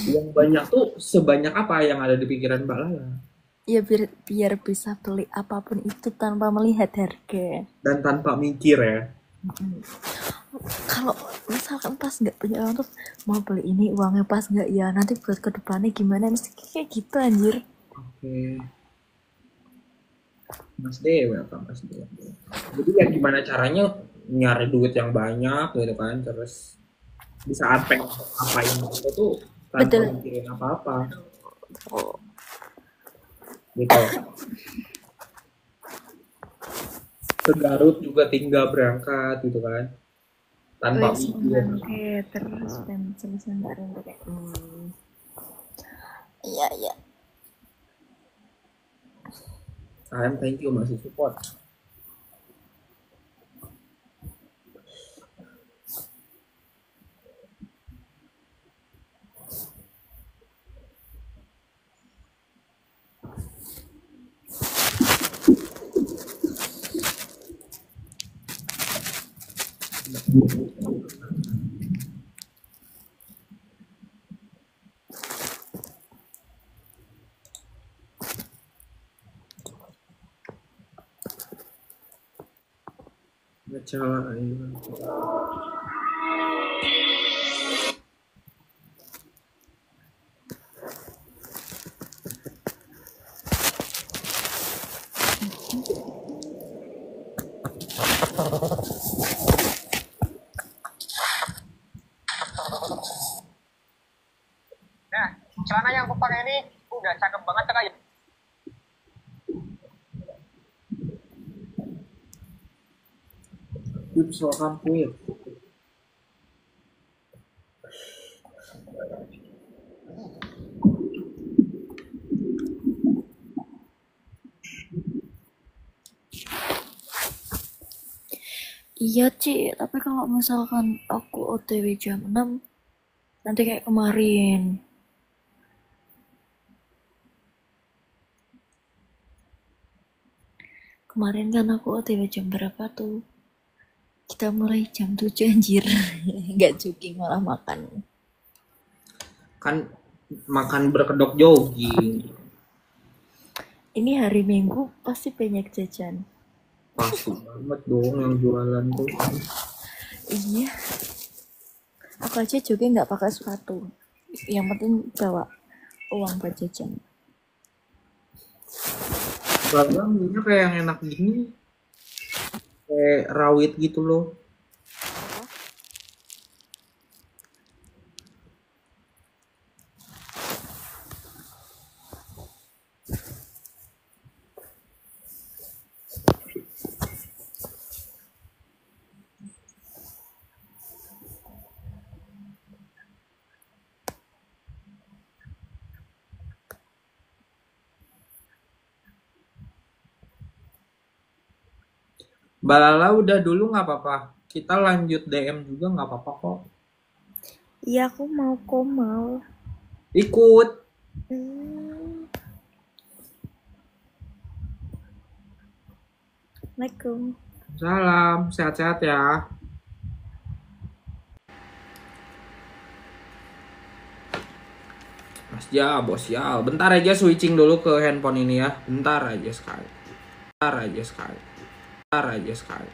Yang banyak tuh sebanyak apa yang ada di pikiran Mbak Lala? Ya biar bisa beli apapun itu tanpa melihat harga. Dan tanpa mikir ya. Kalau misalkan pas nggak punya uang tuh mau beli ini uangnya pas nggak ya nanti buat kedepannya gimana mesti kayak gitu anjir. Oke. Mas D, welcome Mas D. Jadi ya gimana caranya nyari duit yang banyak gitu kan, terus di saat pengen apain itu tuh tanpa Betul. mikirin apa-apa Oh, gitu. Ke Garut juga tinggal berangkat gitu kan, tanpa wes mikir. oke terus bensin sebentar kayak iya iya Thank you masih support. Baca Nah, celana yang aku pakai ini udah cakep banget kayak. soal kuit. Iya Ci, tapi kalau misalkan aku OTW jam 6, nanti kayak kemarin. Kemarin kan aku OTW jam berapa tuh? Kita mulai jam 7 anjir. Nggak jogging malah makan. Kan makan berkedok jogging. Ini hari Minggu pasti banyak jajan. Pasti banget dong yang jualan tuh. Iya. Aku aja jogging nggak pakai sepatu. Yang penting bawa uang buat jajan. Bahkan minyak kayak yang enak gini. Kayak rawit gitu loh. Mbak Lala udah dulu nggak apa-apa. Kita lanjut DM juga nggak apa-apa kok. Iya aku mau komal. Ikut. Assalamualaikum. Salam, sehat-sehat ya. Mas Ja, bos ya. Bentar aja switching dulu ke handphone ini ya. Bentar aja sekali. Bentar aja sekali. Bentar aja sekali.